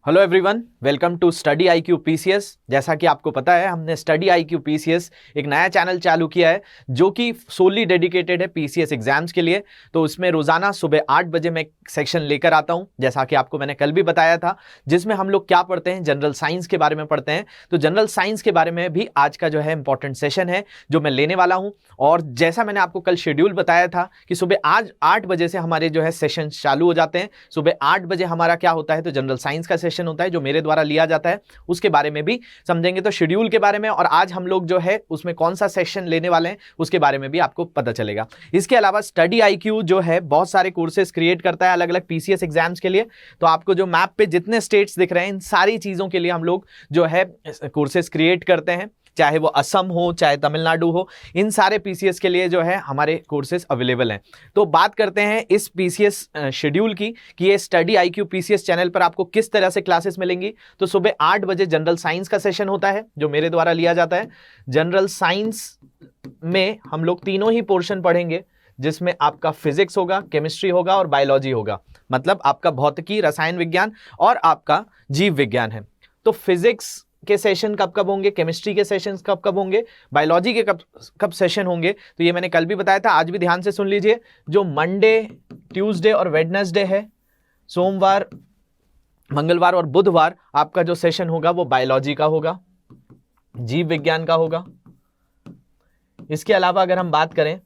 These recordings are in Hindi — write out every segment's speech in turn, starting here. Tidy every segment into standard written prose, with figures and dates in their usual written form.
Hello everyone, welcome to study IQ PCS. जैसा कि आपको पता है, हमने स्टडी आईक्यू पीसीएस एक नया चैनल चालू किया है जो कि सोली डेडिकेटेड है पीसीएस एग्जाम्स के लिए। तो उसमें रोजाना सुबह 8 बजे मैं एक सेक्शन लेकर आता हूं, जैसा कि आपको मैंने कल भी बताया था, जिसमें हम लोग क्या पढ़ते हैं, जनरल साइंस के बारे में पढ़ते हैं। तो जनरल साइंस के बारे में भी आज का जो है इंपॉर्टेंट सेशन है जो मैं लेने वाला हूँ। और जैसा मैंने आपको कल शेड्यूल बताया था कि सुबह आज 8 बजे से हमारे जो है सेशन चालू हो जाते हैं। सुबह 8 बजे हमारा क्या होता है, तो जनरल साइंस का सेशन होता है जो मेरे द्वारा लिया जाता है, उसके बारे में भी समझेंगे। तो शेड्यूल के बारे में और आज हम लोग जो है उसमें कौन सा सेशन लेने वाले हैं उसके बारे में भी आपको पता चलेगा। इसके अलावा स्टडी आईक्यू जो है बहुत सारे कोर्सेज क्रिएट करता है अलग अलग पीसीएस एग्जाम्स के लिए। तो आपको जो मैप पे जितने स्टेट्स दिख रहे हैं, इन सारी चीजों के लिए हम लोग जो है कोर्सेज क्रिएट करते हैं, चाहे वो असम हो चाहे तमिलनाडु हो, इन सारे पीसीएस के लिए जो है हमारे कोर्सेज अवेलेबल हैं। तो बात करते हैं इस पीसीएस शेड्यूल की कि ये स्टडी आईक्यू पीसीएस चैनल पर आपको किस तरह से क्लासेस मिलेंगी। तो सुबह 8 बजे जनरल साइंस का सेशन होता है जो मेरे द्वारा लिया जाता है। जनरल साइंस में हम लोग तीनों ही पोर्शन पढ़ेंगे, जिसमें आपका फिजिक्स होगा, केमिस्ट्री होगा और बायोलॉजी होगा। मतलब आपका भौतिकी, रसायन विज्ञान और आपका जीव विज्ञान है। तो फिजिक्स के सेशन कब कब होंगे, केमिस्ट्री के सेशंस कब कब होंगे, बायोलॉजी के कब सेशन होंगे, तो ये मैंने कल भी बताया था, आज भी ध्यान से सुन लीजिए। जो मंडे, ट्यूसडे और वेडनेसडे है, सोमवार, मंगलवार और बुधवार आपका जो सेशन होगा वो बायोलॉजी का होगा, जीव विज्ञान का होगा। इसके अलावा अगर हम बात करें,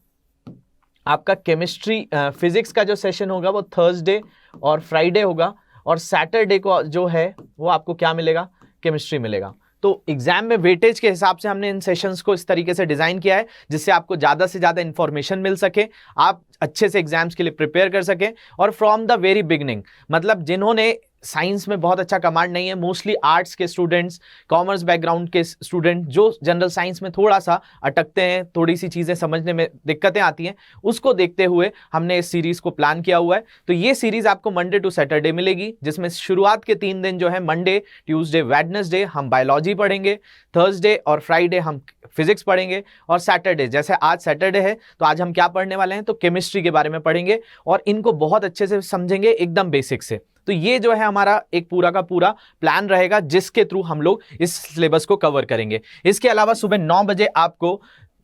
आपका केमिस्ट्री फिजिक्स का जो सेशन होगा वो थर्सडे और फ्राइडे होगा, और सैटरडे को जो है वो आपको क्या मिलेगा, केमिस्ट्री मिलेगा। तो एग्जाम में वेटेज के हिसाब से हमने इन सेशंस को इस तरीके से डिजाइन किया है जिससे आपको ज्यादा से ज्यादा इंफॉर्मेशन मिल सके, आप अच्छे से एग्जाम्स के लिए प्रिपेयर कर सके। और फ्रॉम द वेरी बिगनिंग, मतलब जिन्होंने साइंस में बहुत अच्छा कमांड नहीं है, मोस्टली आर्ट्स के स्टूडेंट्स, कॉमर्स बैकग्राउंड के स्टूडेंट जो जनरल साइंस में थोड़ा सा अटकते हैं, थोड़ी सी चीज़ें समझने में दिक्कतें आती हैं, उसको देखते हुए हमने इस सीरीज़ को प्लान किया हुआ है। तो ये सीरीज़ आपको मंडे टू सैटरडे मिलेगी, जिसमें शुरुआत के 3 दिन जो है मंडे, ट्यूसडे, वेडनेसडे हम बायोलॉजी पढ़ेंगे, थर्सडे और फ्राइडे हम फिजिक्स पढ़ेंगे, और सैटरडे, जैसे आज सैटरडे है तो आज हम क्या पढ़ने वाले हैं, तो केमिस्ट्री के बारे में पढ़ेंगे और इनको बहुत अच्छे से समझेंगे एकदम बेसिक से। तो ये जो है हमारा एक पूरा का पूरा प्लान रहेगा जिसके थ्रू हम लोग इस सिलेबस को कवर करेंगे। इसके अलावा सुबह 9 बजे आपको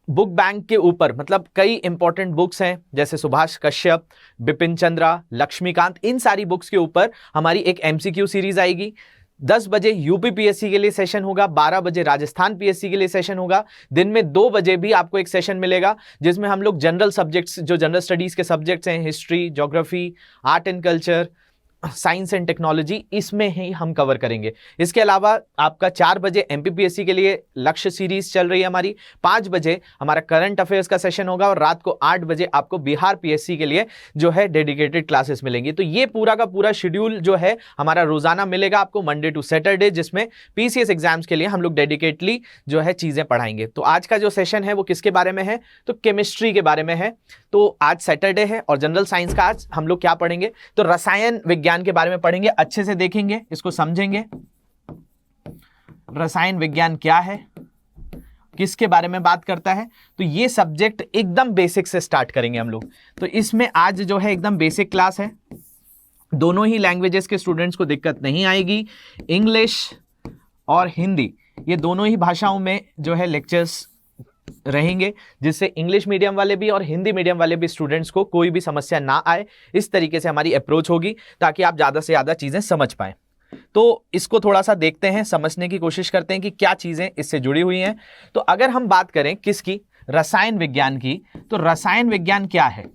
बुक बैंक के ऊपर, मतलब कई इंपॉर्टेंट बुक्स हैं जैसे सुभाष कश्यप, बिपिन चंद्रा, लक्ष्मीकांत, इन सारी बुक्स के ऊपर हमारी एक एमसीक्यू सीरीज आएगी। 10 बजे यूपी पीएससी के लिए सेशन होगा, 12 बजे राजस्थान पीएससी के लिए सेशन होगा। दिन में 2 बजे भी आपको एक सेशन मिलेगा जिसमें हम लोग जनरल सब्जेक्ट्स, जो जनरल स्टडीज के सब्जेक्ट्स हैं, history, geography, art and culture, science and technology, इसमें ही हम कवर करेंगे। इसके अलावा आपका 4 बजे एमपीपीएससी के लिए लक्ष्य सीरीज चल रही है हमारी, 5 बजे हमारा करंट अफेयर्स का सेशन होगा, और रात को 8 बजे आपको बिहार पीएससी के लिए जो है डेडिकेटेड क्लासेस मिलेंगी। तो ये पूरा का पूरा शेड्यूल जो है हमारा रोजाना मिलेगा आपको मंडे टू सैटरडे, जिसमें पीसीएस एग्जाम्स के लिए हम लोग डेडिकेटली जो है चीजें पढ़ाएंगे। तो आज का जो सेशन है वो किसके बारे में है, तो केमिस्ट्री के बारे में है। तो आज सैटरडे है और जनरल साइंस का आज हम लोग क्या पढ़ेंगे, तो रसायन विज्ञान के बारे में पढ़ेंगे, अच्छे से देखेंगे, इसको समझेंगे। रसायन विज्ञान क्या है, किसके बारे में बात करता है, तो ये सब्जेक्ट एकदम बेसिक से स्टार्ट करेंगे हम लोग। तो इसमें आज जो है एकदम बेसिक क्लास है, दोनों ही लैंग्वेजेस के स्टूडेंट्स को दिक्कत नहीं आएगी। इंग्लिश और हिंदी, ये दोनों ही भाषाओं में जो है लेक्चर्स रहेंगे, जिससे इंग्लिश मीडियम वाले भी और हिंदी मीडियम वाले भी स्टूडेंट्स को कोई भी समस्या ना आए। इस तरीके से हमारी अप्रोच होगी ताकि आप ज़्यादा से ज़्यादा चीज़ें समझ पाएं। तो इसको थोड़ा सा देखते हैं, समझने की कोशिश करते हैं कि क्या चीज़ें इससे जुड़ी हुई हैं। तो अगर हम बात करें किसकी, रसायन विज्ञान की, तो रसायन विज्ञान क्या है,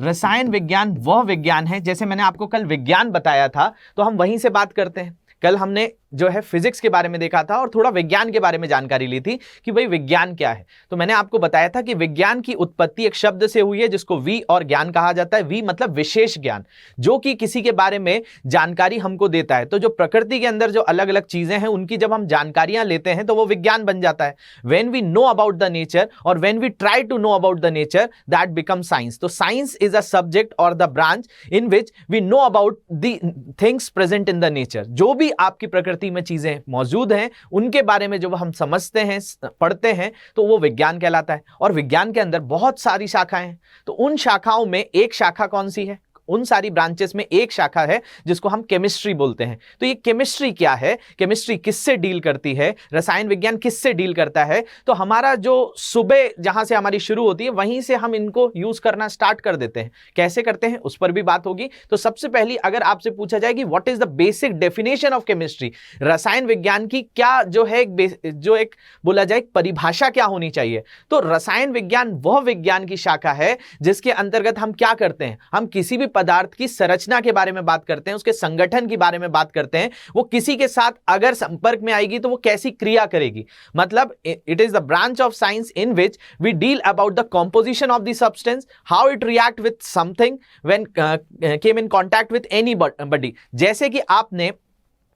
रसायन विज्ञान वह विज्ञान है, जैसे मैंने आपको कल विज्ञान बताया था तो हम वहीं से बात करते हैं। कल हमने जो है फिजिक्स के बारे में देखा था और थोड़ा विज्ञान के बारे में जानकारी ली थी कि भाई विज्ञान क्या है। तो मैंने आपको बताया था कि विज्ञान की उत्पत्ति एक शब्द से हुई है जिसको वी और ज्ञान कहा जाता है। वी मतलब विशेष ज्ञान, जो कि किसी के बारे में जानकारी हमको देता है। तो जो प्रकृति के अंदर जो अलग अलग चीजें हैं उनकी जब हम जानकारियां लेते हैं तो वो विज्ञान बन जाता है। When we know about the nature और when we try to know about the nature, that become science. तो साइंस इज अ सब्जेक्ट और the branch in which we know about the things present in the nature. जो भी आपकी प्रकृति में चीजें मौजूद हैं उनके बारे में जब हम समझते हैं, पढ़ते हैं, तो वो विज्ञान कहलाता है। और विज्ञान के अंदर बहुत सारी शाखाएं हैं, तो उन शाखाओं में एक शाखा कौन सी है, उन सारी ब्रांचेस में एक शाखा है जिसको हम केमिस्ट्री बोलते हैं। तो ये केमिस्ट्री क्या है, केमिस्ट्री किससे डील करती है, रसायन विज्ञान किससे डील करता है, तो हमारा जो सुबह जहां से हमारी शुरू होती है वहीं से हम इनको यूज करना स्टार्ट कर देते हैं। कैसे करते हैं उस पर भी बात होगी। तो सबसे पहली अगर आपसे पूछा जाए कि what is the basic definition of chemistry, रसायन विज्ञान की क्या जो है एक बोला जाए परिभाषा क्या होनी चाहिए, तो रसायन विज्ञान वह विज्ञान की शाखा है जिसके अंतर्गत हम क्या करते हैं, हम किसी भी पदार्थ की संरचना के बारे में बात करते हैं, उसके संगठन के बारे में बात करते हैं, वो किसी के साथ अगर संपर्क में आएगी तो वो कैसी क्रिया करेगी। मतलब it is the branch of science in which we deal about the composition of the substance, how it react with something when came in contact with any body. जैसे कि आपने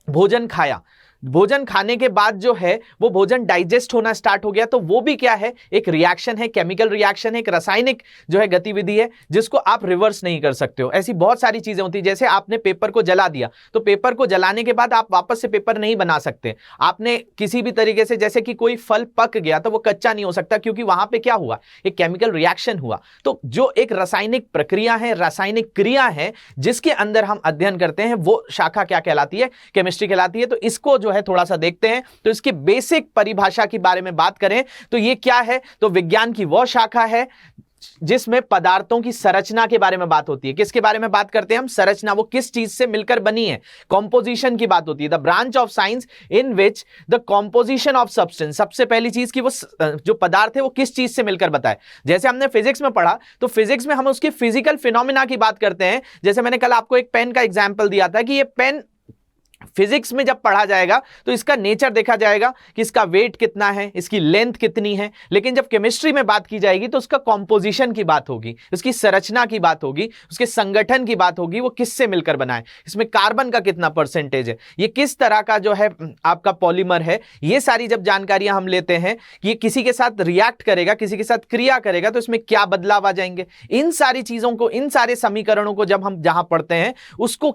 भोजन खाया, भोजन खाने के बाद जो है वो भोजन डाइजेस्ट होना स्टार्ट हो गया, तो वो भी क्या है, एक रिएक्शन है, केमिकल रिएक्शन है, एक रासायनिक जो है गतिविधि है जिसको आप रिवर्स नहीं कर सकते हो। ऐसी बहुत सारी चीजें होती है, जैसे आपने पेपर को जला दिया तो पेपर को जलाने के बाद आप वापस से पेपर नहीं बना सकते। आपने किसी भी तरीके से, जैसे कि कोई फल पक गया तो वो कच्चा नहीं हो सकता क्योंकि वहां पे क्या हुआ, एक केमिकल रिएक्शन हुआ। तो जो एक रासायनिक प्रक्रिया है, रासायनिक क्रिया है जिसके अंदर हम अध्ययन करते हैं, वो शाखा क्या कहलाती है, केमिस्ट्री कहलाती है। तो इसको जो है थोड़ा सा देखते हैं। तो इसकी बेसिक परिभाषा के बारे में बात करें तो ये क्या है, तो विज्ञान की वो शाखा है जिसमें पदार्थों की संरचना के बारे में बात होती है। किसके बारे में बात करते हैं हम, संरचना, वो किस चीज से मिलकर बनी है, कॉम्पोजिशन की बात होती है। The branch of science in which the composition of substance, सबसे पहली चीज की वो जो पदार्थ है वो किस चीज से मिलकर बताए। जैसे हमने फिजिक्स में पढ़ा तो फिजिक्स में हम उसकी फिजिकल फिनोमिना की बात करते हैं। जैसे मैंने कल आपको एक पेन का एग्जाम्पल दिया था कि ये पेन फिजिक्स में जब पढ़ा जाएगा तो इसका नेचर देखा जाएगा कि इसका वेट कितना है, इसकी लेंथ कितनी है, लेकिन जब केमिस्ट्री में बात की जाएगी तो उसका कॉम्पोजिशन की बात होगी, उसकी संरचना की बात होगी, उसके संगठन की बात होगी, वो किससे मिलकर बना है, इसमें कार्बन का कितना परसेंटेज है, ये किस तरह का जो है आपका पॉलीमर है। ये सारी जब जानकारियां हम लेते हैं कि ये किसी के साथ रिएक्ट करेगा, किसी के साथ क्रिया करेगा तो इसमें क्या बदलाव आ जाएंगे, इन सारी चीजों को, इन सारे समीकरणों को जब हम जहां पढ़ते हैं उसको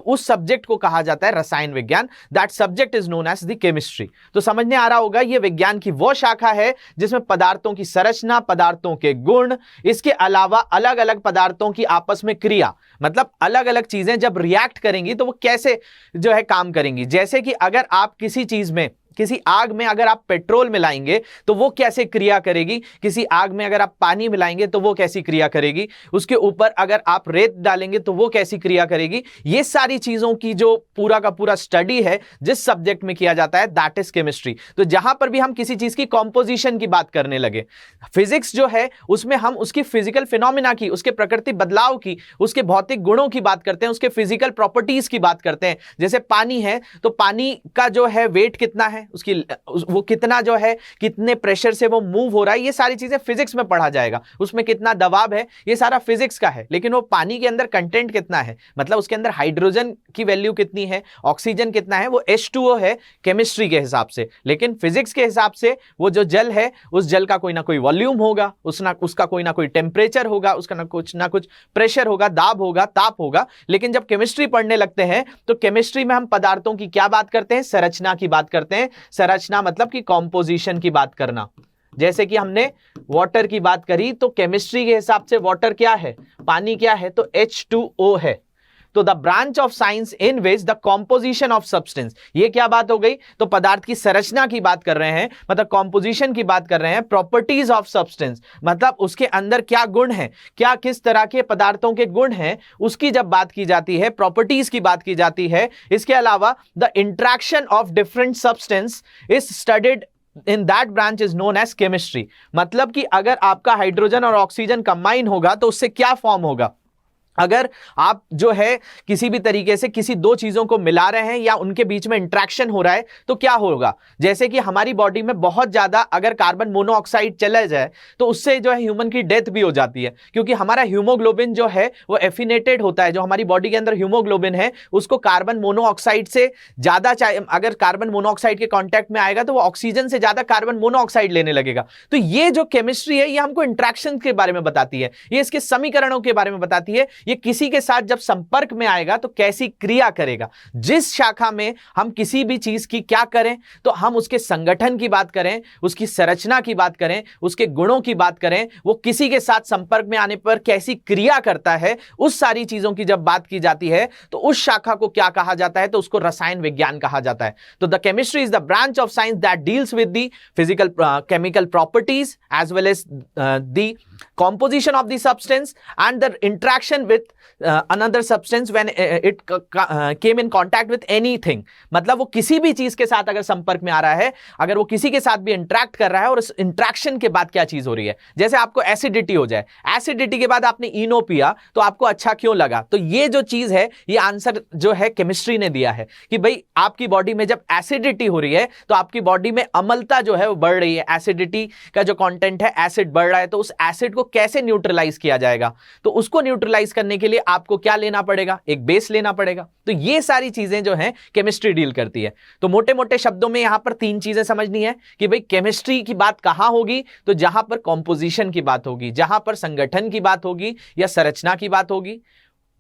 उस सब्जेक्ट को कहा जाता है रसायन विज्ञान। That subject is known as the chemistry. तो समझने आ रहा होगा ये विज्ञान की वो शाखा है जिसमें पदार्थों की संरचना, पदार्थों के गुण, इसके अलावा अलग अलग पदार्थों की आपस में क्रिया, मतलब अलग अलग चीजें जब रिएक्ट करेंगी तो वो कैसे जो है काम करेंगी। जैसे कि अगर आप किसी चीज में, किसी आग में अगर आप पेट्रोल मिलाएंगे तो वो कैसे क्रिया करेगी, किसी आग में अगर आप पानी मिलाएंगे तो वो कैसी क्रिया करेगी, उसके ऊपर अगर आप रेत डालेंगे तो वो कैसी क्रिया करेगी। ये सारी चीजों की जो पूरा का पूरा स्टडी है जिस सब्जेक्ट में किया जाता है दैट इज केमिस्ट्री। तो जहां पर भी हम किसी चीज की कॉम्पोजिशन की बात करने लगे, फिजिक्स जो है उसमें हम उसकी फिजिकल फिनोमिना की, उसके प्रकृति बदलाव की, उसके भौतिक गुणों की बात करते हैं, उसके फिजिकल प्रॉपर्टीज की बात करते हैं। जैसे पानी है तो पानी का जो है वेट कितना है, उसकी वो कितना जो है, कितने प्रेशर से वो मूव हो रहा है, ये सारी चीजें फिजिक्स में पढ़ा जाएगा। उसमें कितना दबाव है ये सारा फिजिक्स का है। लेकिन वो पानी के अंदर कंटेंट कितना है, मतलब उसके अंदर हाइड्रोजन की वैल्यू कितनी है, ऑक्सीजन कितना है, वो H2O है केमिस्ट्री के हिसाब से। लेकिन फिजिक्स के हिसाब से वो जो जल है उस जल का कोई ना कोई वॉल्यूम होगा, उसका कोई ना कोई टेम्परेचर होगा, उसका ना कुछ प्रेशर होगा, दाब होगा, ताप होगा। लेकिन जब केमिस्ट्री पढ़ने लगते हैं तो केमिस्ट्री में हम पदार्थों की क्या बात करते हैं, संरचना की बात करते हैं। संरचना मतलब कि कॉम्पोजिशन की बात करना। जैसे कि हमने वाटर की बात करी तो केमिस्ट्री के हिसाब से वाटर क्या है, पानी क्या है, तो H2O है। तो the branch of science in which the composition of substance, ये क्या बात हो गई, तो पदार्थ की संरचना की बात कर रहे हैं, मतलब कॉम्पोजिशन की बात कर रहे हैं। प्रॉपर्टीज ऑफ सब्सटेंस मतलब उसके अंदर क्या गुण है, क्या किस तरह के पदार्थों के गुण हैं, उसकी जब बात की जाती है, प्रॉपर्टीज की बात की जाती है। इसके अलावा the interaction of different substance is studied in that branch is known as chemistry. मतलब कि अगर आपका हाइड्रोजन और ऑक्सीजन कंबाइन होगा तो उससे क्या फॉर्म होगा। अगर आप जो है किसी भी तरीके से किसी दो चीजों को मिला रहे हैं या उनके बीच में इंट्रैक्शन हो रहा है तो क्या होगा। जैसे कि हमारी बॉडी में बहुत ज्यादा अगर कार्बन मोनोऑक्साइड चला जाए तो उससे जो है ह्यूमन की डेथ भी हो जाती है, क्योंकि हमारा हीमोग्लोबिन जो है वो एफिनेटेड होता है। जो हमारी बॉडी के अंदर हीमोग्लोबिन है उसको कार्बन मोनोऑक्साइड से ज्यादा, अगर कार्बन मोनोऑक्साइड के कॉन्टैक्ट में आएगा तो वो ऑक्सीजन से ज्यादा कार्बन मोनोऑक्साइड लेने लगेगा। तो ये जो केमिस्ट्री है ये हमको इंट्रैक्शन के बारे में बताती है, ये इसके समीकरणों के बारे में बताती है, ये किसी के साथ जब संपर्क में आएगा तो कैसी क्रिया करेगा। जिस शाखा में हम किसी भी चीज की क्या करें, तो हम उसके संगठन की बात करें, उसकी संरचना की बात करें, उसके गुणों की बात करें, वो किसी के साथ संपर्क में आने पर कैसी क्रिया करता है, उस सारी चीजों की जब बात की जाती है तो उस शाखा को क्या कहा जाता है, तो उसको रसायन विज्ञान कहा जाता है। तो the chemistry is the branch of science that deals with the physical chemical properties as well as the composition of the substance and the interaction with another substance when it came in contact with anything। मतलब वो किसी भी चीज के साथ अगर संपर्क में आ रहा है, अगर वो किसी के साथ भी इंटरेक्ट कर रहा है और उस इंटरेक्शन के बाद क्या चीज हो रही है, जैसे आपको एसिडिटी हो जाए, एसिडिटी के बाद आपने इनो पिया तो आपको अच्छा क्यों लगा, तो ये जो चीज है, ये आंसर जो है केमिस्ट्री ने दिया है कि भाई आपकी बॉडी में जब एसिडिटी हो रही है तो आपकी बॉडी में अम्लता जो है वो बढ़ रही है, एसिडिटी का जो कंटेंट है एसिड बढ़ रहा है, तो उस एसिड को कैसे न्यूट्रलाइज किया जाएगा, तो उसको न्यूट्रलाइज करने के लिए आपको क्या लेना पड़ेगा, एक बेस लेना पड़ेगा। तो ये सारी चीजें जो हैं केमिस्ट्री डील करती है। तो मोटे मोटे शब्दों में यहां पर 3 चीजें समझनी है कि भाई केमिस्ट्री की बात कहां होगी, तो जहां पर कॉम्पोजिशन की बात होगी, जहां पर संगठन की बात होगी या संरचना की बात होगी,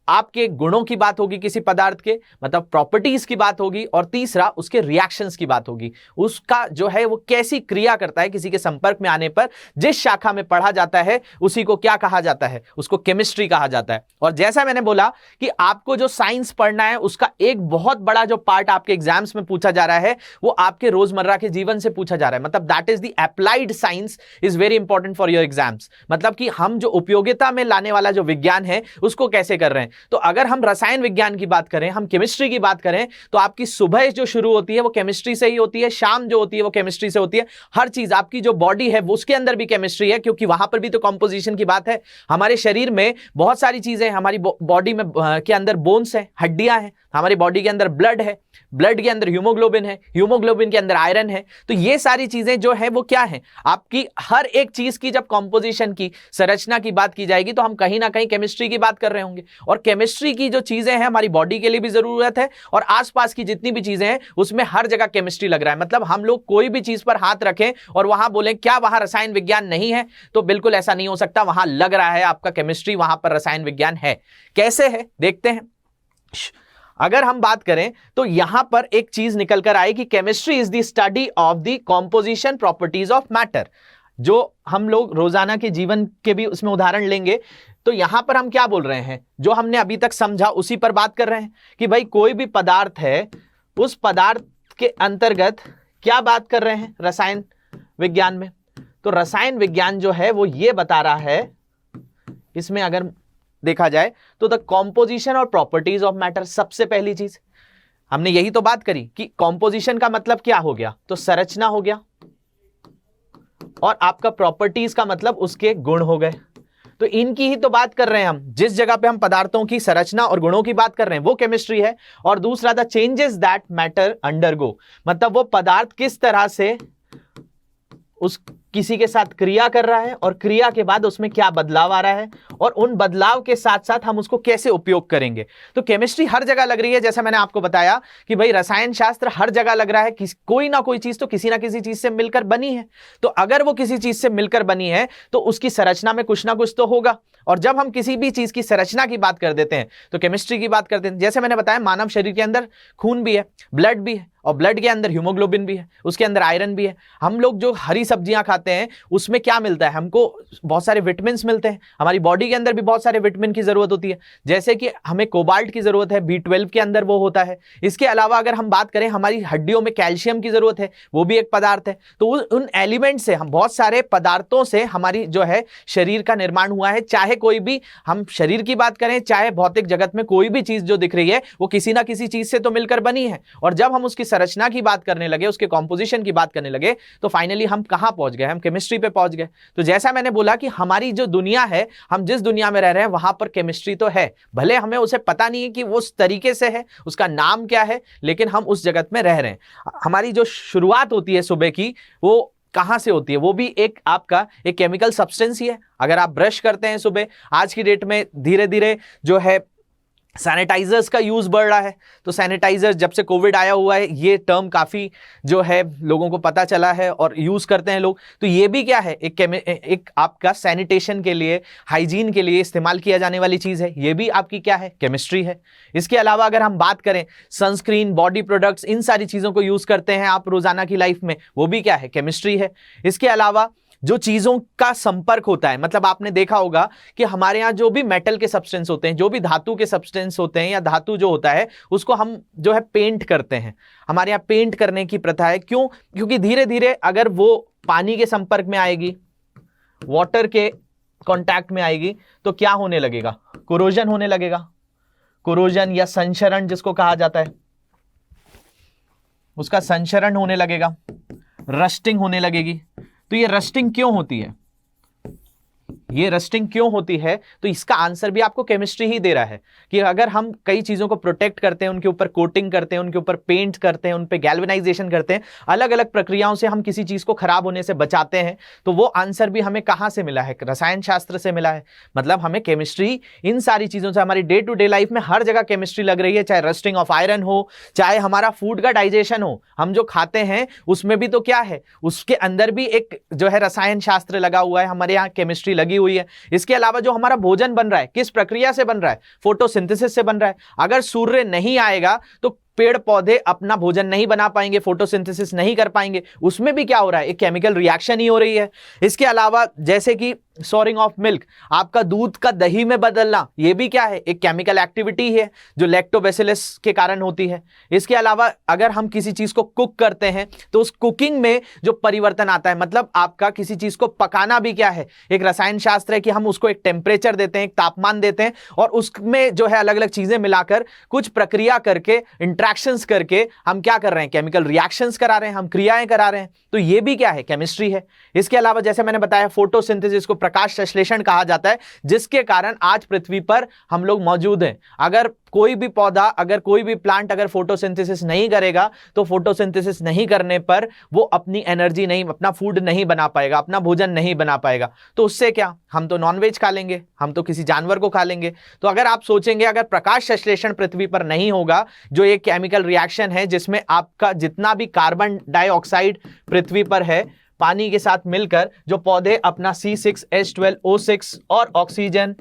आपके गुणों की बात होगी किसी पदार्थ के, मतलब प्रॉपर्टीज की बात होगी, और तीसरा उसके रिएक्शंस की बात होगी, उसका जो है वो कैसी क्रिया करता है किसी के संपर्क में आने पर। जिस शाखा में पढ़ा जाता है उसी को क्या कहा जाता है, उसको केमिस्ट्री कहा जाता है। और जैसा मैंने बोला कि आपको जो साइंस पढ़ना है उसका एक बहुत बड़ा जो पार्ट आपके एग्जाम्स में पूछा जा रहा है वो आपके रोजमर्रा के जीवन से पूछा जा रहा है, मतलब that is the applied science is very important for your exams. मतलब कि हम जो उपयोगिता में लाने वाला जो विज्ञान है उसको कैसे कर रहे हैं। तो अगर हम रसायन विज्ञान की बात करें, हम केमिस्ट्री की बात करें, तो आपकी सुबह जो शुरू होती है वो केमिस्ट्री से ही होती है, शाम जो होती है वो केमिस्ट्री से होती है। हर चीज, आपकी जो बॉडी है वो उसके अंदर भी केमिस्ट्री है, क्योंकि वहां पर भी तो कंपोजिशन की बात है। हमारे शरीर में बहुत सारी चीजें, हमारी बॉडी में के अंदर बोन्स है, हड्डियां हैं, हमारी बॉडी के अंदर ब्लड है, ब्लड के अंदर हीमोग्लोबिन है, हीमोग्लोबिन के अंदर आयरन है। तो ये सारी चीजें जो है वो क्या है, आपकी हर एक चीज की जब कंपोजिशन की, संरचना की बात की जाएगी तो हम कहीं ना कहीं केमिस्ट्री की बात कर रहे होंगे। और केमिस्ट्री की जो चीजें हैं हमारी बॉडी के लिए भी जरूरत है, और आसपास की जितनी भी चीजें हैं उसमें हर जगह केमिस्ट्री लग रहा है। मतलब हम लोग कोई भी चीज पर हाथ रखें और वहां बोलें क्या वहां रसायन विज्ञान नहीं है, तो बिल्कुल ऐसा नहीं हो सकता। वहां लग रहा है आपका केमिस्ट्री, वहां पर रसायन विज्ञान है। कैसे है देखते हैं। अगर हम बात करें तो यहां पर एक चीज निकल कर आए कि chemistry is the study of the composition properties of matter, जो हम लोग रोजाना के जीवन के भी उसमें उदाहरण लेंगे। तो यहां पर हम क्या बोल रहे हैं, जो हमने अभी तक समझा उसी पर बात कर रहे हैं कि भाई कोई भी पदार्थ है, उस पदार्थ के अंतर्गत क्या बात कर रहे हैं रसायन विज्ञान में। तो रसायन विज्ञान जो है वो ये बता रहा है, इसमें अगर देखा जाए तो द कॉम्पोजिशन और प्रॉपर्टीज ऑफ मैटर। सबसे पहली चीज हमने यही तो बात करी कि कॉम्पोजिशन का मतलब क्या हो गया, तो संरचना हो गया, और आपका प्रॉपर्टीज का मतलब उसके गुण हो गए। तो इनकी ही तो बात कर रहे हैं हम। जिस जगह पे हम पदार्थों की संरचना और गुणों की बात कर रहे हैं वो केमिस्ट्री है। और दूसरा the changes that matter undergo, मतलब वो पदार्थ किस तरह से उस किसी के साथ क्रिया कर रहा है और क्रिया के बाद उसमें क्या बदलाव आ रहा है, और उन बदलाव के साथ साथ हम उसको कैसे उपयोग करेंगे। तो केमिस्ट्री हर जगह लग रही है, जैसा मैंने आपको बताया कि भाई रसायन शास्त्र हर जगह लग रहा है कि कोई ना कोई चीज तो किसी ना किसी चीज से मिलकर बनी है। तो अगर वो किसी चीज से मिलकर बनी है तो उसकी संरचना में कुछ ना कुछ तो होगा। और जब हम किसी भी चीज की संरचना की बात कर देते हैं तो केमिस्ट्री की बात करते हैं। जैसे मैंने बताया मानव शरीर के अंदर खून भी है, ब्लड भी है, और ब्लड के अंदर हीमोग्लोबिन भी है, उसके अंदर आयरन भी है। हम लोग जो हरी सब्जियां खाते हैं उसमें क्या मिलता है, हमको बहुत सारे विटामिन मिलते हैं। हमारी बॉडी के अंदर भी बहुत सारे विटामिन की जरूरत होती है, जैसे कि हमें कोबाल्ट की जरूरत है, B12 के अंदर वो होता है। इसके अलावा अगर हम बात करें हमारी हड्डियों में कैल्शियम की जरूरत है, वो भी एक पदार्थ है। तो उन एलिमेंट से, हम बहुत सारे पदार्थों से हमारी जो है शरीर का निर्माण हुआ है। चाहे कोई भी हम शरीर की बात करें, चाहे भौतिक जगत में कोई भी चीज जो दिख रही है वो किसी ना किसी चीज से तो मिलकर बनी है। और जब हम उसकी संरचना की बात करने लगे, उसके कॉम्पोजिशन की बात करने लगे, तो फाइनली हम कहां पहुंच गए, हम केमिस्ट्री पे पहुंच गए। तो जैसा मैंने बोला कि हमारी जो दुनिया है, हम जिस दुनिया में रह रहे हैं वहां पर केमिस्ट्री तो है, भले हमें उसे पता नहीं है कि वो उस तरीके से है, उसका नाम क्या है, लेकिन हम उस जगत में रह रहे हैं। हमारी जो शुरुआत होती है सुबह की, वो कहां से होती है, वो भी एक आपका एक केमिकल सब्सटेंस ही है। अगर आप ब्रश करते हैं सुबह, आज की डेट में धीरे धीरे जो है सैनिटाइजर्स का यूज बढ़ रहा है, तो सैनिटाइजर जब से कोविड आया हुआ है ये टर्म काफी जो है लोगों को पता चला है और यूज करते हैं लोग। तो ये भी क्या है, एक आपका सैनिटेशन के लिए, हाइजीन के लिए इस्तेमाल किया जाने वाली चीज है, ये भी आपकी क्या है, केमिस्ट्री है। इसके अलावा अगर हम बात करें सनस्क्रीन, बॉडी प्रोडक्ट्स, इन सारी चीजों को यूज करते हैं आप रोजाना की लाइफ में, वो भी क्या है, केमिस्ट्री है। इसके अलावा जो चीजों का संपर्क होता है, मतलब आपने देखा होगा कि हमारे यहाँ जो भी मेटल के सब्सटेंस होते हैं, जो भी धातु के सब्सटेंस होते हैं या धातु जो होता है उसको हम जो है पेंट करते हैं। हमारे यहाँ पेंट करने की प्रथा है। क्यों? क्योंकि धीरे धीरे अगर वो पानी के संपर्क में आएगी, वाटर के कांटेक्ट में आएगी, तो क्या होने लगेगा, कोरोजन होने लगेगा। कोरोजन या संशरण जिसको कहा जाता है, उसका संशरण होने लगेगा, रस्टिंग होने लगेगी। तो ये रस्टिंग क्यों होती है, ये रस्टिंग क्यों होती है? तो इसका आंसर भी आपको केमिस्ट्री ही दे रहा है कि अगर हम कई चीजों को प्रोटेक्ट करते हैं, उनके ऊपर कोटिंग करते हैं, उनके ऊपर पेंट करते हैं, उन पे गैल्वेनाइजेशन करते हैं, अलग अलग प्रक्रियाओं से हम किसी चीज को खराब होने से बचाते हैं, तो वो आंसर भी हमें कहां से मिला है, रसायन शास्त्र से मिला है। मतलब हमें केमिस्ट्री इन सारी चीजों से, हमारी डे टू डे लाइफ में हर जगह केमिस्ट्री लग रही है, चाहे रस्टिंग ऑफ आयरन हो, चाहे हमारा फूड का डाइजेशन हो, हम जो खाते हैं उसमें भी तो क्या है, उसके अंदर भी एक जो है रसायन शास्त्र लगा हुआ है, हमारे यहाँ केमिस्ट्री लगी हुई है। इसके अलावा जो हमारा भोजन बन रहा है किस प्रक्रिया से बन रहा है, फोटोसिंथेसिस से बन रहा है। अगर सूर्य नहीं आएगा तो पेड़ पौधे अपना भोजन नहीं बना पाएंगे, फोटोसिंथेसिस नहीं कर पाएंगे, उसमें भी क्या हो रहा है, एक केमिकल रिएक्शन ही हो रही है। इसके अलावा जैसे कि सॉरिंग ऑफ मिल्क, आपका दूध का दही में बदलना, ये भी क्या है, एक केमिकल एक्टिविटी है जो लैक्टोबैसिलस के कारण होती है। इसके अलावा अगर हम किसी चीज को कुक करते हैं तो उस कुकिंग में जो परिवर्तन आता है, मतलब आपका किसी चीज को पकाना भी क्या है, एक रसायन शास्त्र है कि हम उसको एक टेम्परेचर देते हैं, एक तापमान देते हैं और उसमें जो है अलग अलग चीजें मिलाकर कुछ प्रक्रिया करके, इंट्रैक्शंस करके हम क्या कर रहे हैं, केमिकल रिएक्शंस करा रहे हैं, हम क्रियाएं करा रहे हैं। तो ये भी क्या है, केमिस्ट्री है। इसके अलावा जैसे मैंने बताया फोटोसिंथेसिस को प्रकाश संश्लेषण कहा जाता है, जिसके कारण आज पृथ्वी पर हम लोग मौजूद हैं। अगर कोई भी पौधा, अगर कोई भी प्लांट अगर फोटोसिंथेसिस नहीं करेगा तो फोटोसिंथेसिस नहीं करने पर वो अपनी एनर्जी नहीं, अपना फूड नहीं बना पाएगा, अपना भोजन नहीं बना पाएगा। तो उससे क्या, हम तो नॉनवेज खा लेंगे, हम तो किसी जानवर को खा लेंगे। तो अगर आप सोचेंगे अगर प्रकाश संश्लेषण पृथ्वी पर नहीं होगा, जो एक केमिकल रिएक्शन है जिसमें आपका जितना भी कार्बन डाइऑक्साइड पृथ्वी पर है पानी के साथ मिलकर, जो पौधे अपना C6H12O6 और ऑक्सीजन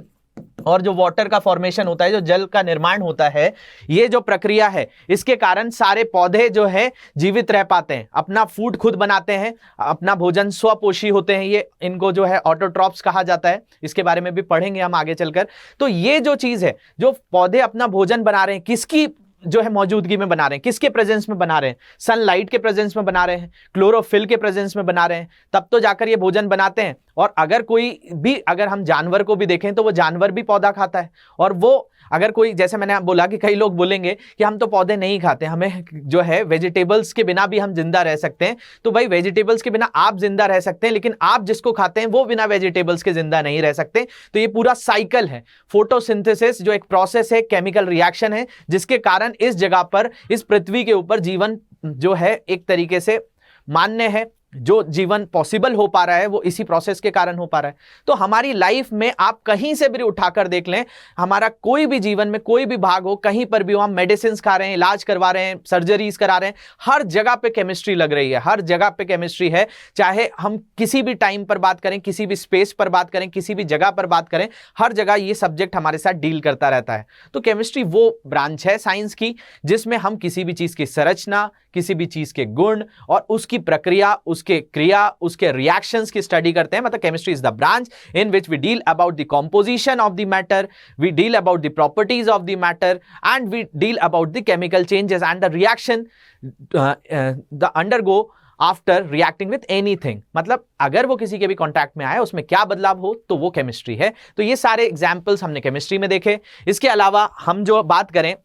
और जो वाटर का फॉर्मेशन होता है, जो जल का निर्माण होता है, ये जो प्रक्रिया है, इसके कारण सारे पौधे जो है जीवित रह पाते हैं, अपना फूड खुद बनाते हैं, अपना भोजन स्वपोषी होते हैं। ये इनको जो है ऑटोट्रॉप्स कहा जाता है, इसके बारे में भी पढ़ेंगे हम आगे चलकर। तो ये जो चीज है, जो पौधे अपना भोजन बना रहे हैं, किसकी जो है मौजूदगी में बना रहे हैं, किसके प्रेजेंस में बना रहे हैं, सनलाइट के प्रेजेंस में बना रहे हैं, क्लोरोफिल के प्रेजेंस में बना रहे हैं, तब तो जाकर ये भोजन बनाते हैं। और अगर कोई भी, अगर हम जानवर को भी देखें तो वो जानवर भी पौधा खाता है। और वो अगर कोई, जैसे मैंने बोला कि कई लोग बोलेंगे कि हम तो पौधे नहीं खाते, हमें जो है वेजिटेबल्स के बिना भी हम जिंदा रह सकते हैं। तो भाई वेजिटेबल्स के बिना आप जिंदा रह सकते हैं, लेकिन आप जिसको खाते हैं वो बिना वेजिटेबल्स के जिंदा नहीं रह सकते। तो ये पूरा साइकिल है। फोटोसिंथेसिस जो एक प्रोसेस है, केमिकल रिएक्शन है, जिसके कारण इस जगह पर, इस पृथ्वी के ऊपर जीवन जो है एक तरीके से मान्य है, जो जीवन पॉसिबल हो पा रहा है वो इसी प्रोसेस के कारण हो पा रहा है। तो हमारी लाइफ में आप कहीं से भी उठाकर देख लें, हमारा कोई भी जीवन में कोई भी भाग हो, कहीं पर भी हो, हम मेडिसिन खा रहे हैं, इलाज करवा रहे हैं, सर्जरीज करा रहे हैं, हर जगह पे केमिस्ट्री लग रही है, हर जगह पे केमिस्ट्री है। चाहे हम किसी भी टाइम पर बात करें, किसी भी स्पेस पर बात करें, किसी भी जगह पर बात करें, हर जगह ये सब्जेक्ट हमारे साथ डील करता रहता है। तो केमिस्ट्री वो ब्रांच है साइंस की जिसमें हम किसी भी चीज की संरचना, किसी भी चीज के गुण और उसकी प्रक्रिया, उसके क्रिया, उसके रिएक्शंस की स्टडी करते हैं। मतलब chemistry is the branch in which we deal about the composition of the matter, we deal about the properties of the matter and we deal about the chemical changes and the reaction the undergo after reacting with anything. मतलब अगर वो किसी के भी कॉन्टैक्ट में आए, उसमें क्या बदलाव हो, तो वो केमिस्ट्री है। तो ये सारे एग्जाम्पल्स हमने केमिस्ट्री में देखे। इसके अलावा हम जो बात करें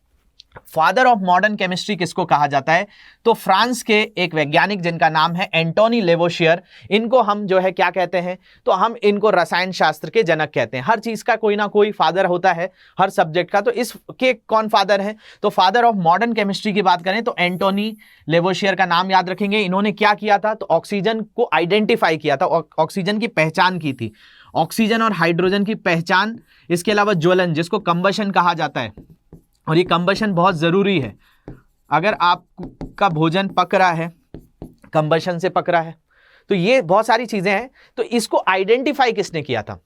फादर ऑफ मॉडर्न केमिस्ट्री किसको कहा जाता है, तो फ्रांस के एक वैज्ञानिक जिनका नाम है एंटोनी लेवोशियर, इनको हम जो है क्या कहते हैं, तो हम इनको रसायन शास्त्र के जनक कहते हैं। हर चीज का कोई ना कोई फादर होता है, हर सब्जेक्ट का। तो इसके कौन फादर है, तो फादर ऑफ मॉडर्न केमिस्ट्री की बात करें तो एंटोनी लेवोशियर का नाम याद रखेंगे। इन्होंने क्या किया था, तो ऑक्सीजन को आइडेंटिफाई किया था, ऑक्सीजन की पहचान की थी, ऑक्सीजन और हाइड्रोजन की पहचान। इसके अलावा ज्वलन, जिसको कंबशन कहा जाता है, और ये कंबशन बहुत ज़रूरी है। अगर आपका भोजन पक रहा है, कंबशन से पक रहा है, तो ये बहुत सारी चीज़ें हैं। तो इसको आइडेंटिफाई किसने किया था?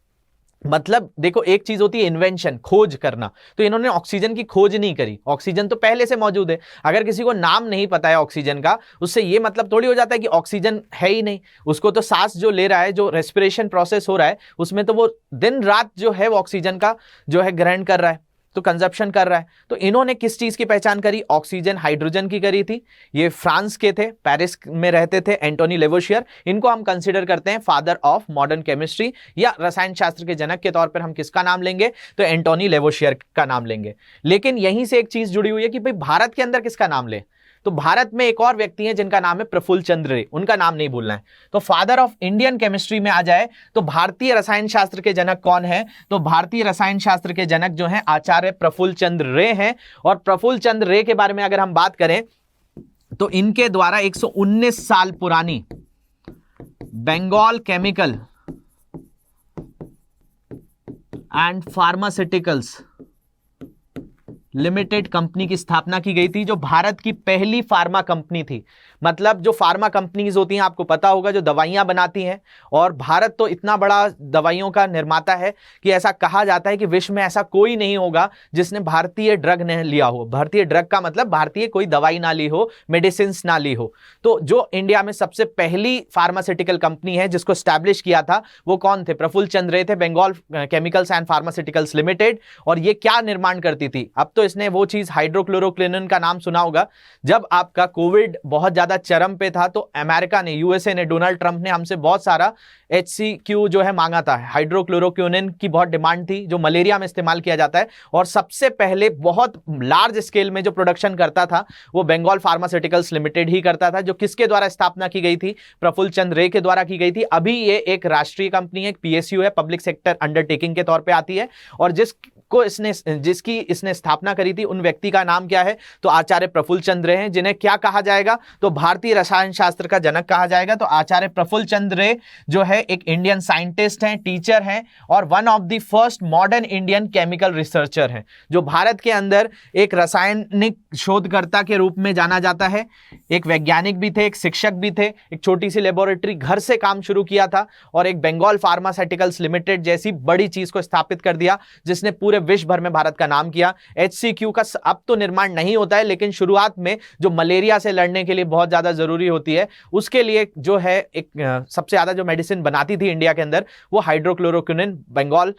मतलब देखो, एक चीज होती है इन्वेंशन, खोज करना, तो इन्होंने ऑक्सीजन की खोज नहीं करी, ऑक्सीजन तो पहले से मौजूद है। अगर किसी को नाम नहीं पता है ऑक्सीजन का, उससे ये मतलब थोड़ी हो जाता है कि ऑक्सीजन है ही नहीं। उसको तो सांस जो ले रहा है, जो रेस्पिरेशन प्रोसेस हो रहा है, उसमें तो वो दिन रात जो है वो ऑक्सीजन का जो है ग्रहण कर रहा है, तो कंजप्शन कर रहा है। तो इन्होंने किस चीज की पहचान करी? ऑक्सीजन हाइड्रोजन की करी थी। ये फ्रांस के थे, पेरिस में रहते थे, एंटोनी लेवोशियर। इनको हम कंसीडर करते हैं फादर ऑफ मॉडर्न केमिस्ट्री, या रसायन शास्त्र के जनक के तौर पर हम किसका नाम लेंगे? तो एंटोनी लेवोशियर का नाम लेंगे। लेकिन यहीं से एक चीज जुड़ी हुई है कि भाई भारत के अंदर किसका नाम ले? तो भारत में एक और व्यक्ति हैं जिनका नाम है प्रफुल्ल चंद्र रे, उनका नाम नहीं भूलना है। तो फादर ऑफ इंडियन केमिस्ट्री में आ जाए तो भारतीय रसायन शास्त्र के जनक कौन है? तो भारतीय रसायन शास्त्र के जनक जो हैं आचार्य प्रफुल्ल चंद्र रे हैं। और प्रफुल्ल चंद्र रे के बारे में अगर हम बात करें तो इनके द्वारा 119 साल पुरानी Bengal chemical and pharmaceuticals limited company की स्थापना की गई थी, जो भारत की पहली फार्मा कंपनी थी। मतलब जो फार्मा कंपनीज होती हैं, आपको पता होगा, जो दवाइयां बनाती हैं, और भारत तो इतना बड़ा दवाइयों का निर्माता है कि ऐसा कहा जाता है कि विश्व में ऐसा कोई नहीं होगा जिसने भारतीय ड्रग नहीं लिया हो। भारतीय ड्रग का मतलब भारतीय कोई दवाई ना ली हो, मेडिसिन ना ली हो। तो जो इंडिया में सबसे पहली फार्मास्यूटिकल कंपनी है जिसको स्टैब्लिश किया था, वो कौन थे? प्रफुल्ल चंद्र रे थे, Bengal chemicals and pharmaceuticals limited. और ये क्या निर्माण करती थी? अब तो इसने वो चीज हाइड्रोक्लोरोक्विनोन का नाम सुना होगा। जब आपका कोविड बहुत ज्यादा चरम पे था, तो अमेरिका ने, यूएसए ने, डोनाल्ड ट्रंप ने हमसे बहुत सारा HCQ जो है मांगा था। हाइड्रोक्लोरोक्विनोन की बहुत डिमांड थी, जो मलेरिया में इस्तेमाल किया जाता है। और सबसे पहले बहुत लार्ज स्केल में जो प्रोडक्शन करता था वो बंगाल फार्मास्यूटिकल्स लिमिटेड ही करता था, जो किसके द्वारा स्थापना की गई थी? प्रफुल्ल चंद्र रे के द्वारा की गई थी। अभी ये एक राष्ट्रीय कंपनी है, PSU है, पब्लिक सेक्टर अंडरटेकिंग के तौर पर आती है। और जिसकी इसने स्थापना करी थी, उन व्यक्ति का नाम क्या है? तो आचार्य प्रफुल्ल चंद्र रे हैं, जिन्हें क्या कहा जाएगा? तो भारतीय रसायन शास्त्र का जनक कहा जाएगा। तो आचार्य प्रफुल्ल चंद्र रे जो है एक इंडियन साइंटिस्ट हैं, टीचर हैं, और one of the first modern Indian chemical researcher हैं, जो भारत के अंदर एक रासायनिक शोधकर्ता के रूप में जाना जाता है। एक वैज्ञानिक भी थे, एक शिक्षक भी थे, एक छोटी सी लेबोरेटरी घर से काम शुरू किया था, और एक बंगाल फार्मास्यूटिकल्स लिमिटेड जैसी बड़ी चीज को स्थापित कर दिया, जिसने पूरे विश्व भर में भारत का नाम किया। HCQ का अब तो निर्माण नहीं होता है, लेकिन शुरुआत में जो मलेरिया से लड़ने के लिए बहुत ज्यादा जरूरी होती है, उसके लिए जो है एक सबसे ज्यादा जो मेडिसिन बनाती थी इंडिया के अंदर, वो hydrochloroquinone, Bengal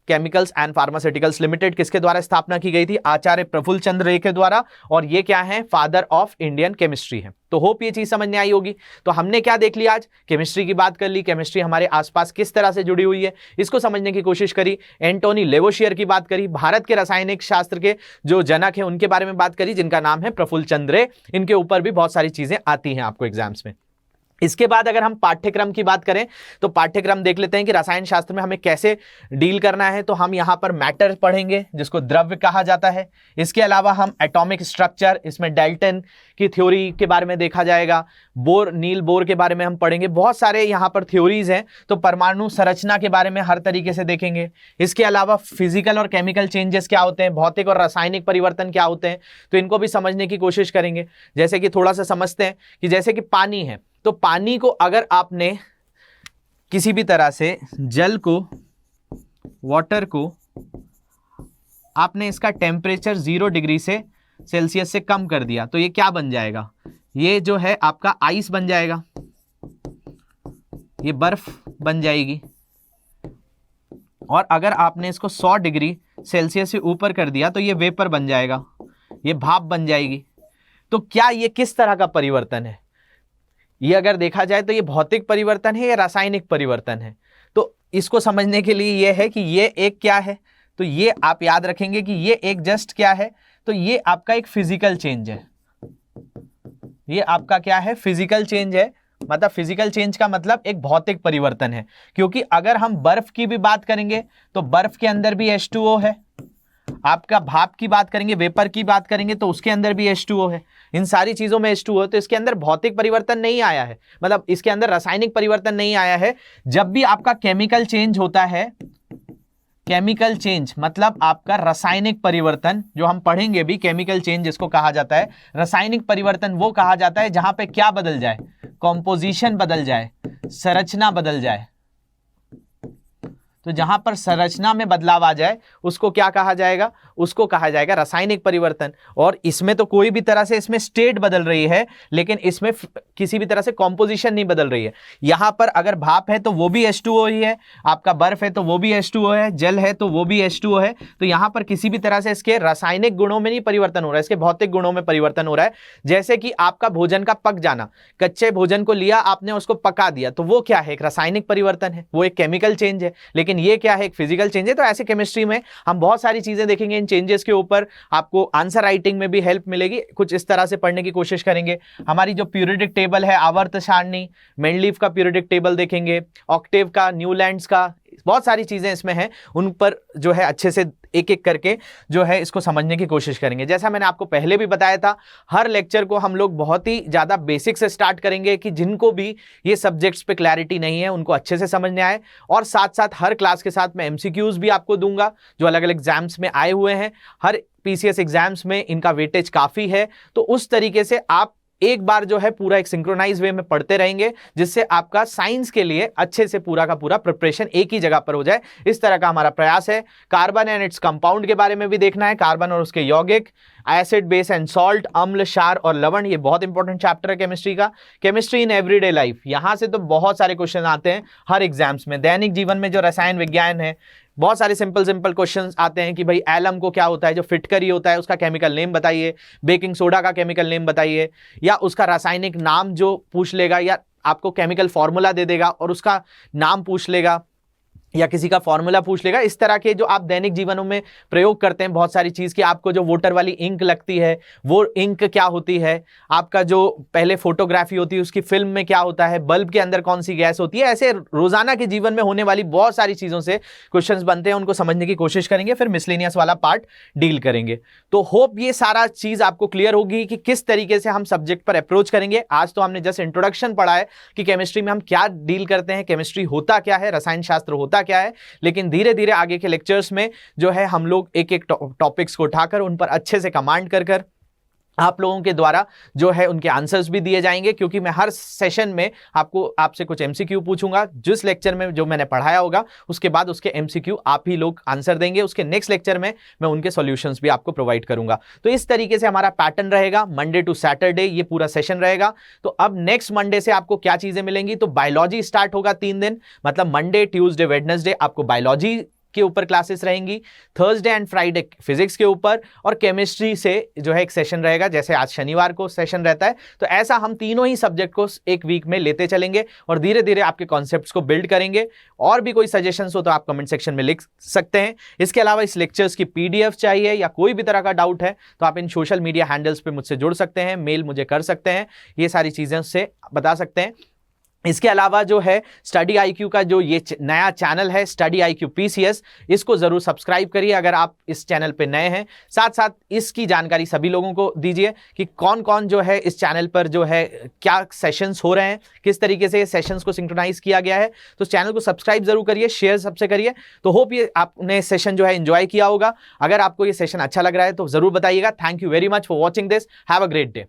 chemicals and pharmaceuticals limited किसके द्वारा स्थापना की गई थी? आचार्य प्रफुल्ल चंद्र रे के द्वारा। और ये क्या है? फादर ऑफ इंडियन केमिस्ट्री है। तो होप ये चीज समझ में आई होगी। तो हमने क्या देख लिया आज? केमिस्ट्री की बात कर ली, केमिस्ट्री हमारे आसपास किस तरह से जुड़ी हुई है इसको समझने की कोशिश करी, एंटोनी लेवोशियर की बात करी, भारत के रासायनिक शास्त्र के जो जनक है उनके बारे में बात करी, जिनका नाम है प्रफुल्ल चंद्र रे। इनके ऊपर भी बहुत सारी चीजें आती हैं आपको एग्जाम्स में। इसके बाद अगर हम पाठ्यक्रम की बात करें तो पाठ्यक्रम देख लेते हैं कि रसायन शास्त्र में हमें कैसे डील करना है। तो हम यहां पर मैटर पढ़ेंगे, जिसको द्रव्य कहा जाता है। इसके अलावा हम एटॉमिक स्ट्रक्चर, इसमें डाल्टन की थ्योरी के बारे में देखा जाएगा, बोर, नील बोर के बारे में हम पढ़ेंगे। बहुत सारे यहां पर थ्योरीज हैं, तो परमाणु संरचना के बारे में हर तरीके से देखेंगे। इसके अलावा फिजिकल और केमिकल चेंजेस क्या होते हैं, भौतिक और रासायनिक परिवर्तन क्या होते हैं, तो इनको भी समझने की कोशिश करेंगे। जैसे कि थोड़ा सा समझते हैं कि जैसे कि पानी है, तो पानी को अगर आपने किसी भी तरह से जल को, वाटर को, आपने इसका टेम्परेचर 0 डिग्री से सेल्सियस से कम कर दिया, तो ये क्या बन जाएगा? ये जो है आपका आइस बन जाएगा, ये बर्फ बन जाएगी। और अगर आपने इसको 100 डिग्री सेल्सियस से ऊपर कर दिया तो ये वेपर बन जाएगा, ये भाप बन जाएगी। तो क्या ये किस तरह का परिवर्तन है? ये अगर देखा जाए तो ये भौतिक परिवर्तन है या रासायनिक परिवर्तन है? तो इसको समझने के लिए ये है कि ये एक क्या है, तो ये आप याद रखेंगे कि ये एक जस्ट क्या है, तो ये आपका एक फिजिकल चेंज है। ये आपका क्या है? फिजिकल चेंज है। मतलब फिजिकल चेंज का मतलब एक भौतिक परिवर्तन है, क्योंकि अगर हम बर्फ की भी बात करेंगे तो बर्फ के अंदर भी H2O है। आपका भाप की बात करेंगे, वेपर की बात करेंगे, तो उसके अंदर भी H2O है। इन सारी चीजों में H2O, तो इसके अंदर भौतिक परिवर्तन नहीं आया है, मतलब इसके अंदर रासायनिक परिवर्तन नहीं आया है। जब भी आपका केमिकल चेंज होता है, केमिकल चेंज मतलब आपका रासायनिक परिवर्तन, जो हम पढ़ेंगे भी, केमिकल चेंज जिसको कहा जाता है। रासायनिक परिवर्तन वो कहा जाता है जहां पे क्या बदल जाए, कॉम्पोजिशन बदल जाए, संरचना बदल जाए। तो जहां पर संरचना में बदलाव आ जाए उसको क्या कहा जाएगा, उसको कहा जाएगा रासायनिक परिवर्तन। और इसमें तो कोई भी तरह से इसमें स्टेट बदल रही है, लेकिन इसमें किसी भी तरह से कॉम्पोजिशन नहीं बदल रही है। यहां पर अगर भाप है तो वो भी H2O ही है, आपका बर्फ है तो वो भी H2O है, जल है तो वो भी H2O है। तो यहां पर किसी भी तरह से इसके रासायनिक गुणों में नहीं परिवर्तन हो रहा है, इसके भौतिक गुणों में परिवर्तन हो रहा है। जैसे कि आपका भोजन का पक जाना, कच्चे भोजन को लिया आपने, उसको पका दिया, तो वो क्या है, एक रासायनिक परिवर्तन है, वो एक केमिकल चेंज है। लेकिन ये क्या है, एक फिजिकल चेंज है। तो ऐसे केमिस्ट्री में हम बहुत सारी चीजें देखेंगे, इन चेंजेस के ऊपर आपको आंसर राइटिंग में भी हेल्प मिलेगी। कुछ इस तरह से पढ़ने की कोशिश करेंगे। हमारी जो पीरियोडिक टेबल है, आवर्त सारणी, मेंडलीफ का पीरियोडिक टेबल देखेंगे, ऑक्टेव का, न्यूलैंड्स का, बहुत सारी चीजें इसमें हैं, उन पर जो है अच्छे से एक एक करके जो है इसको समझने की कोशिश करेंगे। जैसा मैंने आपको पहले भी बताया था, हर लेक्चर को हम लोग बहुत ही ज्यादा बेसिक से स्टार्ट करेंगे कि जिनको भी ये सब्जेक्ट्स पे क्लैरिटी नहीं है उनको अच्छे से समझने आए। और साथ साथ हर क्लास के साथ मैं एमसीक्यूज भी आपको दूंगा जो अलग अलग एग्जाम्स में आए हुए हैं। हर पीसीएस एग्जाम्स में इनका वेटेज काफी है, तो उस तरीके से आप एक बार जो है पूरा एक सिंक्रोनाइज वे में पढ़ते रहेंगे, जिससे आपका साइंस के लिए अच्छे से पूरा का पूरा प्रिपरेशन एक ही जगह पर हो जाए। इस तरह का हमारा प्रयास है। कार्बन एंड इट्स कंपाउंड के बारे में भी देखना है, कार्बन और उसके यौगिक, एसिड, बेस एंड सॉल्ट, अम्ल, क्षार और लवण, ये बहुत इंपॉर्टेंट चैप्टर है केमिस्ट्री का। केमिस्ट्री इन एवरीडे लाइफ, यहां से तो बहुत सारे क्वेश्चन आते हैं हर एग्जाम्स में। दैनिक जीवन में जो रसायन विज्ञान है, बहुत सारे सिंपल सिंपल क्वेश्चंस आते हैं कि भाई एलम को क्या होता है, जो फिटकरी होता है उसका केमिकल नेम बताइए, बेकिंग सोडा का केमिकल नेम बताइए, या उसका रासायनिक नाम जो पूछ लेगा, या आपको केमिकल फॉर्मूला दे देगा और उसका नाम पूछ लेगा, या किसी का फॉर्मूला पूछ लेगा। इस तरह के जो आप दैनिक जीवनों में प्रयोग करते हैं बहुत सारी चीज की, आपको जो वोटर वाली इंक लगती है वो इंक क्या होती है, आपका जो पहले फोटोग्राफी होती है उसकी फिल्म में क्या होता है, बल्ब के अंदर कौन सी गैस होती है, ऐसे रोजाना के जीवन में होने वाली बहुत सारी चीजों से क्वेश्चंस बनते हैं, उनको समझने की कोशिश करेंगे। फिर मिसलेनियस वाला पार्ट डील करेंगे। तो होप ये सारा चीज आपको क्लियर होगी कि किस तरीके से हम सब्जेक्ट पर अप्रोच करेंगे। आज तो हमने जस्ट इंट्रोडक्शन पढ़ा है कि केमिस्ट्री में हम क्या डील करते हैं, केमिस्ट्री होता क्या है, रसायन शास्त्र होता क्या है। लेकिन धीरे धीरे आगे के लेक्चर्स में जो है हम लोग एक एक टॉपिक्स को उठाकर उन पर अच्छे से कमांड कर आप लोगों के द्वारा जो है उनके आंसर्स भी दिए जाएंगे, क्योंकि मैं हर सेशन में आपसे कुछ एमसीक्यू पूछूंगा। जिस लेक्चर में जो मैंने पढ़ाया होगा उसके बाद उसके एमसीक्यू आप ही लोग आंसर देंगे, उसके नेक्स्ट लेक्चर में मैं उनके सॉल्यूशंस भी आपको प्रोवाइड करूंगा। तो इस तरीके से हमारा पैटर्न रहेगा, मंडे टू सैटरडे ये पूरा सेशन रहेगा। तो अब नेक्स्ट मंडे से आपको क्या चीजें मिलेंगी, तो बायोलॉजी स्टार्ट होगा 3 दिन, मतलब मंडे, ट्यूसडे, वेडनेसडे आपको बायोलॉजी के ऊपर क्लासेस रहेंगी, थर्सडे एंड फ्राइडे फिजिक्स के ऊपर, और केमिस्ट्री से जो है एक सेशन रहेगा, जैसे आज शनिवार को सेशन रहता है। तो ऐसा हम तीनों ही सब्जेक्ट को एक वीक में लेते चलेंगे और धीरे धीरे आपके कॉन्सेप्ट्स को बिल्ड करेंगे। और भी कोई सजेशंस हो तो आप कमेंट सेक्शन में लिख सकते हैं। इसके अलावा इस लेक्चर्स की पीडीएफ चाहिए या कोई भी तरह का डाउट है तो आप इन सोशल मीडिया हैंडल्स पे मुझसे जुड़ सकते हैं, मेल मुझे कर सकते हैं, ये सारी चीजें से बता सकते हैं। इसके अलावा जो है स्टडी आईक्यू का जो ये नया चैनल है स्टडी आईक्यू पीसीएस, इसको जरूर सब्सक्राइब करिए अगर आप इस चैनल पे नए हैं। साथ साथ इसकी जानकारी सभी लोगों को दीजिए कि कौन कौन जो है इस चैनल पर जो है क्या सेशंस हो रहे हैं, किस तरीके से सेशंस को सिंक्रोनाइज किया गया है। तो चैनल को सब्सक्राइब जरूर करिए, शेयर सबसे करिए। तो होप ये आपने सेशन जो है एंजॉय किया होगा। अगर आपको ये सेशन अच्छा लग रहा है तो जरूर बताइएगा। Thank you very much for watching this. Have a great day.